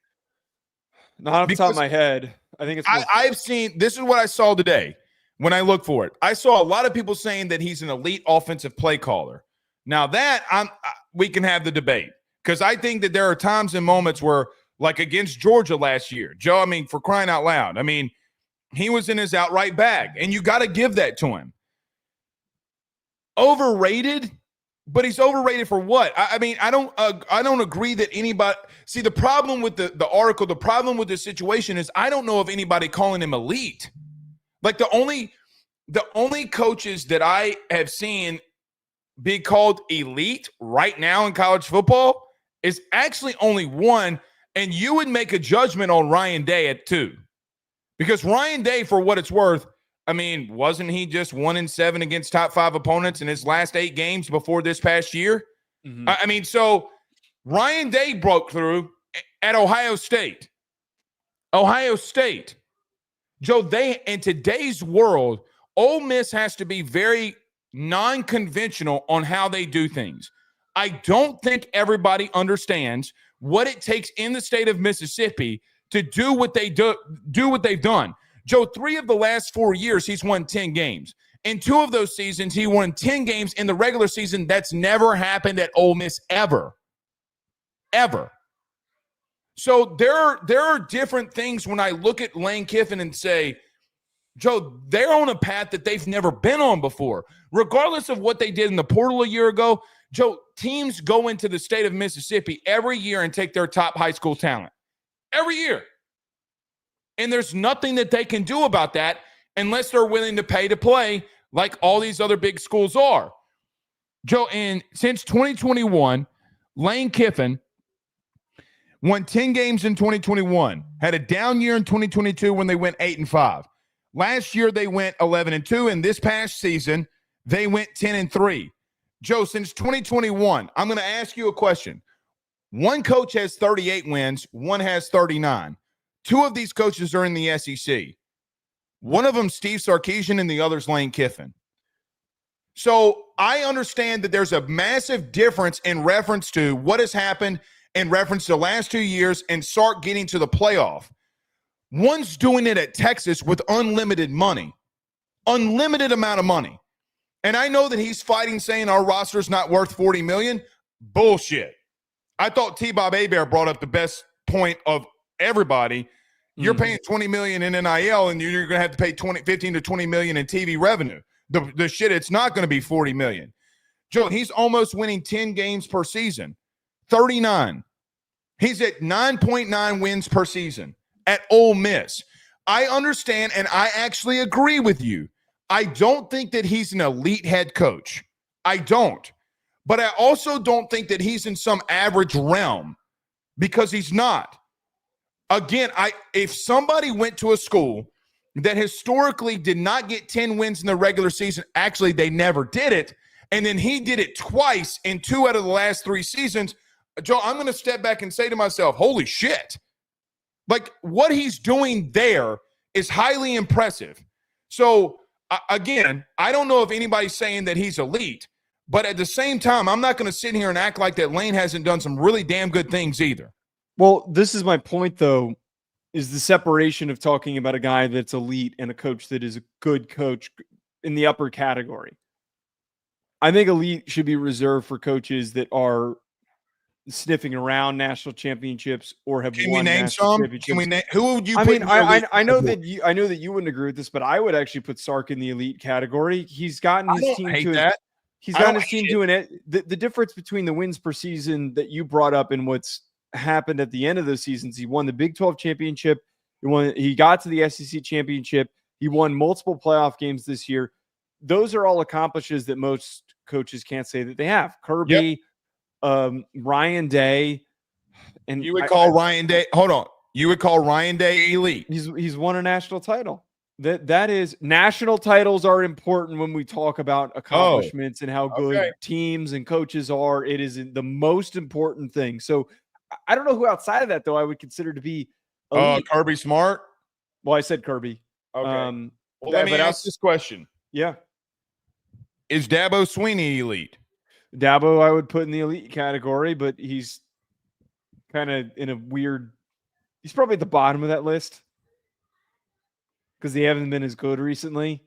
Not off the top of my head. I think it's I've seen, this is what I saw today when I looked for it. I saw a lot of people saying that he's an elite offensive play caller. Now that we can have the debate, because I think that there are times and moments where, like against Georgia last year, Joe, I mean, for crying out loud, I mean, he was in his outright bag, and you got to give that to him. Overrated, but he's overrated for what? I mean, I don't agree that anybody – see, the problem with the article, the problem with the situation is I don't know of anybody calling him elite. Like the only coaches that I have seen be called elite right now in college football is actually only one, and you would make a judgment on Ryan Day at 2. Because Ryan Day, for what it's worth, I mean, wasn't he just 1-7 against top 5 opponents in his last 8 games before this past year? Mm-hmm. I mean, so Ryan Day broke through, at Ohio State. Ohio State. Joe, in today's world, Ole Miss has to be very non-conventional on how they do things. I don't think everybody understands what it takes in the state of Mississippi to do what they do what they've done. Joe, 3 of the last 4 years, he's won 10 games. In 2 of those seasons, he won 10 games in the regular season. That's never happened at Ole Miss ever. Ever. So there are different things when I look at Lane Kiffin and say, Joe, they're on a path that they've never been on before. Regardless of what they did in the portal a year ago, Joe, teams go into the state of Mississippi every year and take their top high school talent. Every year. And there's nothing that they can do about that unless they're willing to pay to play like all these other big schools are. Joe, and since 2021, Lane Kiffin won 10 games in 2021, had a down year in 2022 when they went 8-5. Last year, they went 11-2, and this past season, they went 10-3. Joe, since 2021, I'm going to ask you a question. One coach has 38 wins, one has 39. 2 of these coaches are in the SEC. One of them, Steve Sarkisian, and the other's Lane Kiffin. So I understand that there's a massive difference in reference to what has happened in reference to the last 2 years and Sark getting to the playoff. One's doing it at Texas with unlimited money, unlimited amount of money. And I know that he's fighting saying our roster's not worth $40 million. Bullshit. I thought T-Bob Hebert brought up the best point of everybody. You're paying $20 million in NIL, and you're going to have to pay $15 to $20 million in TV revenue. The shit, it's not going to be $40 million. Joe, he's almost winning 10 games per season. 39. He's at 9.9 wins per season at Ole Miss. I understand, and I actually agree with you. I don't think that he's an elite head coach. I don't. But I also don't think that he's in some average realm because he's not. Again, if somebody went to a school that historically did not get 10 wins in the regular season, actually they never did it, and then he did it twice in 2 out of the last 3 seasons, Joe, I'm going to step back and say to myself, holy shit. Like, what he's doing there is highly impressive. So, again, I don't know if anybody's saying that he's elite, but at the same time, I'm not going to sit here and act like that Lane hasn't done some really damn good things either. Well, this is my point, though, is the separation of talking about a guy that's elite and a coach that is a good coach in the upper category. I think elite should be reserved for coaches that are sniffing around national championships or have Can won we name national some? championships. Can we name, who would you I put mean, in the elite I know category? that you wouldn't agree with this, but I would actually put Sark in the elite category. He's gotten his team to that. He's gotten his team to the difference between the wins per season that you brought up and what's happened at the end of those seasons. He won the Big 12 championship. He got to the SEC championship. He won multiple playoff games this year. Those are all accomplishes that most coaches can't say that they have. Kirby, Ryan Day, and you would call Ryan Day. Hold on, you would call Ryan Day elite. He's won a national title. That is, national titles are important when we talk about accomplishments and how good teams and coaches are. It is the most important thing. So I don't know who outside of that, though, I would consider to be elite. Kirby Smart. Well, I said Kirby. Okay. Well, let me ask this question. Yeah. Is Dabo Swinney elite? Dabo, I would put in the elite category, but he's kind of in a weird – he's probably at the bottom of that list because they haven't been as good recently.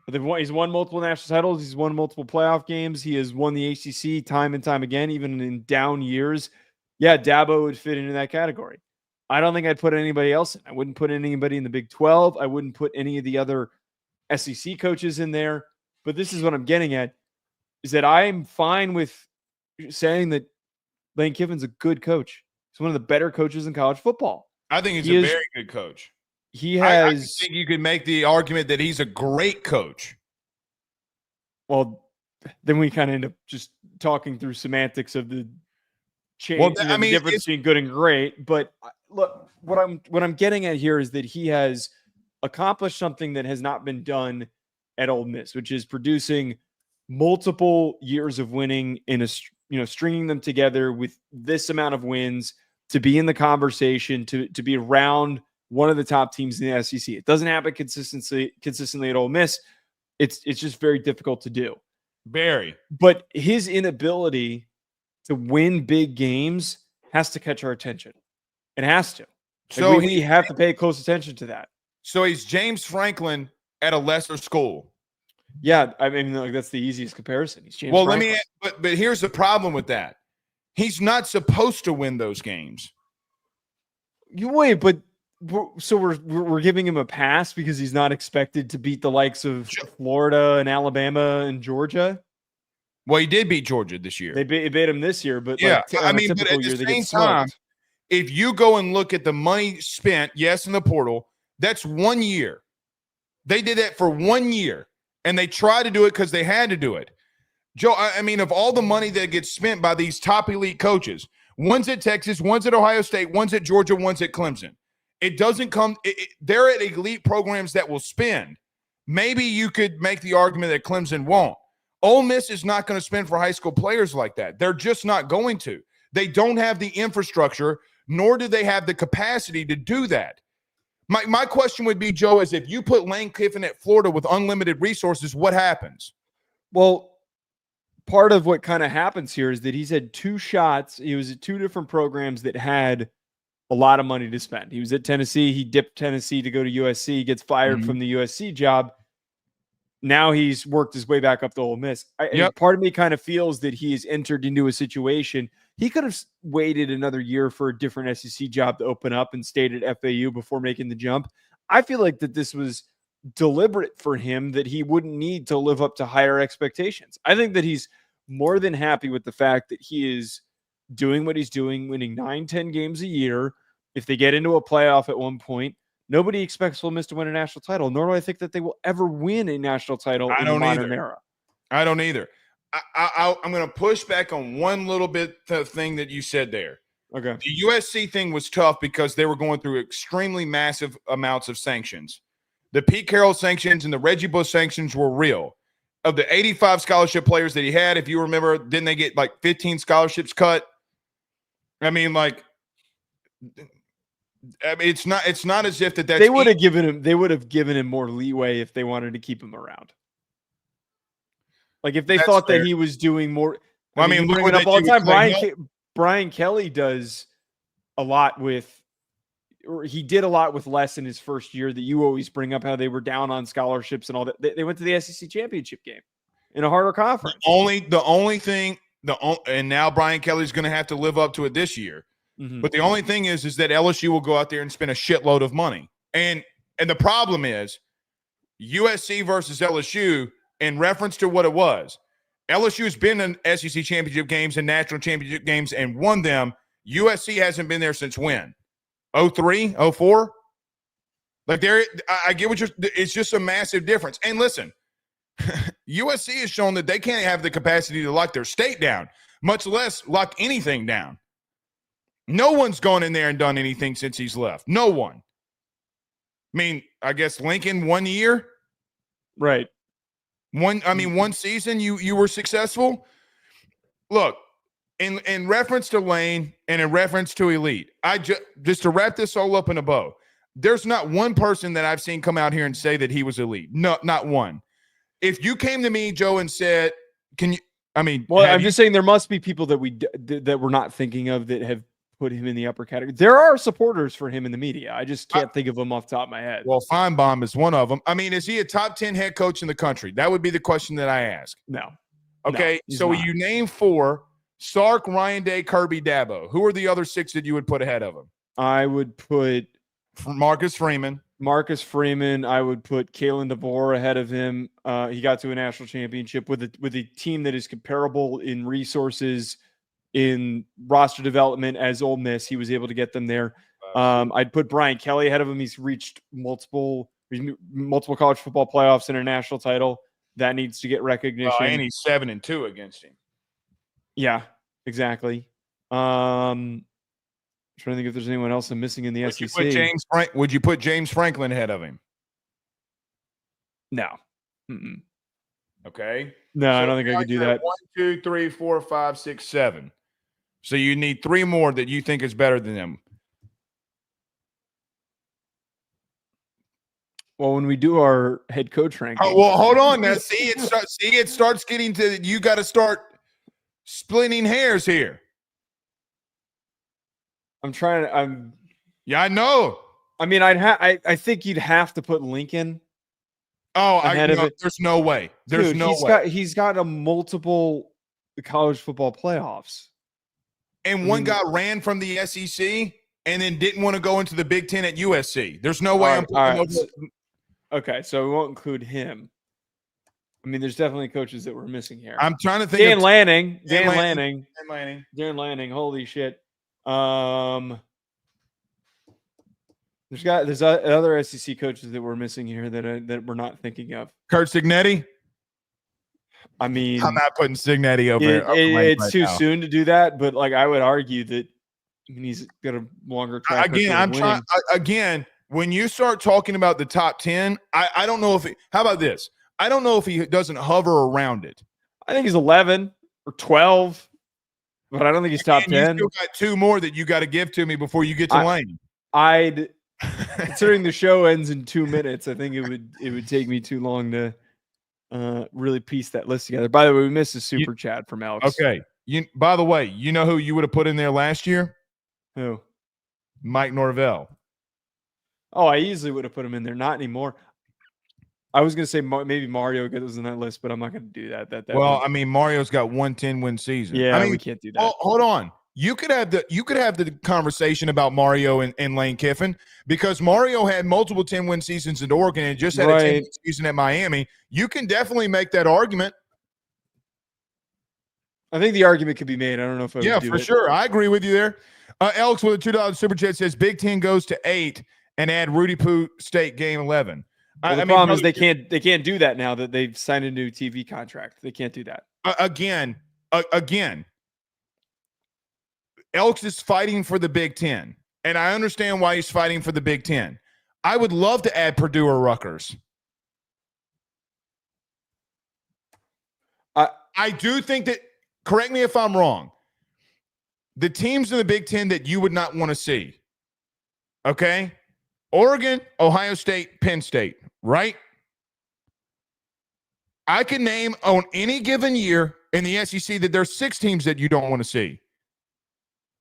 But he's won multiple national titles. He's won multiple playoff games. He has won the ACC time and time again, even in down years. Yeah, Dabo would fit into that category. I don't think I'd put anybody else in. I wouldn't put anybody in the Big 12. I wouldn't put any of the other SEC coaches in there. But this is what I'm getting at, is that I'm fine with saying that Lane Kiffin's a good coach. He's one of the better coaches in college football. I think he's a very good coach. He has. I think you could make the argument that he's a great coach. Well, then we kind of end up just talking through semantics of the change. Well, the difference between good and great. But look, what I'm getting at here is that he has accomplished something that has not been done at Ole Miss, which is producing multiple years of winning in stringing them together with this amount of wins to be in the conversation, to be around one of the top teams in the SEC. It doesn't happen consistently at Ole Miss. It's just very difficult to do. Very. But his inability to win big games has to catch our attention. It has to. So we have to pay close attention to that. So he's James Franklin at a lesser school. Yeah, I mean, that's the easiest comparison. He's James Franklin. But here's the problem with that. He's not supposed to win those games. We're giving him a pass because he's not expected to beat the likes of Florida and Alabama and Georgia. Well, he did beat Georgia this year. They beat him this year, but yeah, but at the same time, if you go and look at the money spent, in the portal, that's 1 year. They did that for 1 year, and they tried to do it because they had to do it. Joe, I mean, of all the money that gets spent by these top elite coaches, one's at Texas, one's at Ohio State, one's at Georgia, one's at Clemson. It doesn't come – they're at elite programs that will spend. Maybe you could make the argument that Clemson won't. Ole Miss is not going to spend for high school players like that. They're just not going to. They don't have the infrastructure, nor do they have the capacity to do that. My question would be, Joe, is if you put Lane Kiffin at Florida with unlimited resources, what happens? Well, part of what kind of happens here is that he's had two shots. He was at two different programs that had a lot of money to spend. He was at Tennessee. He dipped Tennessee to go to USC. He gets fired from the USC job. Now he's worked his way back up to Ole Miss. Part of me kind of feels that he has entered into a situation. He could have waited another year for a different SEC job to open up and stayed at FAU before making the jump. I feel like that this was deliberate for him, that he wouldn't need to live up to higher expectations. I think that he's more than happy with the fact that he is doing what he's doing, winning 9-10 games a year. If they get into a playoff at one point, nobody expects Ole Miss to win a national title, nor do I think that they will ever win a national title in the modern era. I don't either. I'm going to push back on one little bit thing that you said there. Okay. The USC thing was tough because they were going through extremely massive amounts of sanctions. The Pete Carroll sanctions and the Reggie Bush sanctions were real. Of the 85 scholarship players that he had, if you remember, didn't they get like 15 scholarships cut? I mean, it's not as if that's they would have given him more leeway if they wanted to keep him around. Like if they thought that he was doing more. Well, I mean, bring it up all the time. Brian Kelly does a lot with, or he did a lot with less in his first year, that you always bring up how they were down on scholarships and all that. They went to the SEC championship game in a harder conference. The only thing, and now Brian Kelly's going to have to live up to it this year. Mm-hmm. But the only thing is that LSU will go out there and spend a shitload of money. And the problem is USC versus LSU, in reference to what it was, LSU has been in SEC championship games and national championship games and won them. USC hasn't been there since when? 03, 04? Like I get what it's just a massive difference. And listen, USC has shown that they can't have the capacity to lock their state down, much less lock anything down. No one's gone in there and done anything since he's left. No one. I mean, I guess Lincoln 1 year. Right. One season you were successful. Look, in reference to Lane and in reference to Elite, just to wrap this all up in a bow, there's not one person that I've seen come out here and say that he was elite. No, not one. If you came to me, Joe, and said, "Can you?" I'm just saying there must be people that we're not thinking of that have put him in the upper category. There are supporters for him in the media. I just can't think of them off the top of my head. Well, Feinbaum is one of them. I mean, is he a top 10 head coach in the country? That would be the question that I ask. No. Okay, no, so not. You name 4: Sark, Ryan Day, Kirby, Dabo. Who are the other 6 that you would put ahead of him? I would put Marcus Freeman. I would put Kalen DeVore ahead of him. He got to a national championship with a team that is comparable in resources, in roster development as Ole Miss. He was able to get them there. I'd put Brian Kelly ahead of him. He's reached multiple college football playoffs and a national title. That needs to get recognition. And he's 7-2 against him. Yeah, exactly. Trying to think if there's anyone else I'm missing in the SEC. Would you put James Franklin ahead of him? No. Mm-mm. Okay. No, I So don't think I could do you're at that. 1, 2, 3, 4, 5, 6, 7. So you need 3 more that you think is better than them. Well, when we do our head coach ranking. Oh, well, hold on now. It starts getting to you got to start splitting hairs here. Yeah, I know. I mean, I think you'd have to put Lincoln. Ahead of it. There's no way. There's no way. He's got a multiple college football playoffs. And one guy ran from the SEC and then didn't want to go into the Big Ten at USC. There's no way I'm putting him over. Okay, so we won't include him. I mean, there's definitely coaches that we're missing here. I'm trying to think. Dan Lanning. Holy shit. There's other SEC coaches that we're missing here that we're not thinking of. Kurt Signetti. I mean, I'm not putting Signetti over. It's too soon to do that, but like I would argue that he's got a longer track record. Again, when you start talking about the top 10, I don't know if how about this? I don't know if he doesn't hover around it. I think he's 11 or 12, but I don't think he's top 10. You still got 2 more that you got to give to me before you get to Lane. Considering the show ends in 2 minutes, I think it would take me too long to really piece that list together. By the way, we missed a super chat from Alex. Okay. By the way, you know who you would have put in there last year? Who? Mike Norvell. Oh, I easily would have put him in there. Not anymore. I was going to say maybe Mario goes in that list, but I'm not going to do that. I mean, Mario's got 1 10-win season. Yeah, I mean, we can't do that. Well, hold on. You could have the conversation about Mario and Lane Kiffin because Mario had multiple 10-win seasons at Oregon and just had a 10-win season at Miami. You can definitely make that argument. I think the argument could be made. I don't know if I would do for sure. I agree with you there. Alex with a $2 super chat says Big Ten goes to 8 and add Rudy Poo State game 11. Well, the problem is they can't do that now that they've signed a new TV contract. They can't do that. Again, Elks is fighting for the Big Ten, and I understand why he's fighting for the Big Ten. I would love to add Purdue or Rutgers. I do think that, correct me if I'm wrong, the teams in the Big Ten that you would not want to see, okay? Oregon, Ohio State, Penn State, right? I can name on any given year in the SEC that there's 6 teams that you don't want to see.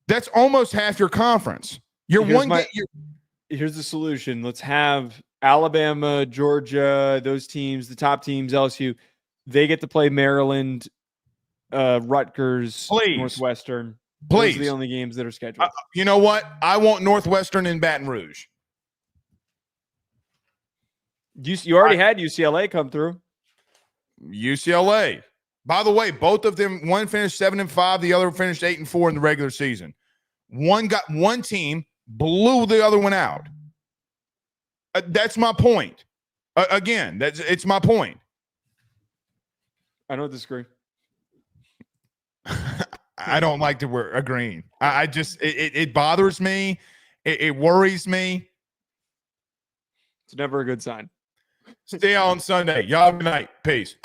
That's almost half your conference. Here's the solution. Let's have Alabama, Georgia, those teams, the top teams, LSU. They get to play Maryland, Rutgers, Northwestern. Please. Those are the only games that are scheduled. You know what? I want Northwestern and Baton Rouge. You already had UCLA come through. UCLA. By the way, both of them, one finished 7-5, the other finished 8-4 in the regular season. One team blew the other one out. That's my point. Again, it's my point. I don't disagree. I don't like that we're agreeing. I just it bothers me. It worries me. It's never a good sign. Stay on Sunday. Y'all have a good night. Peace.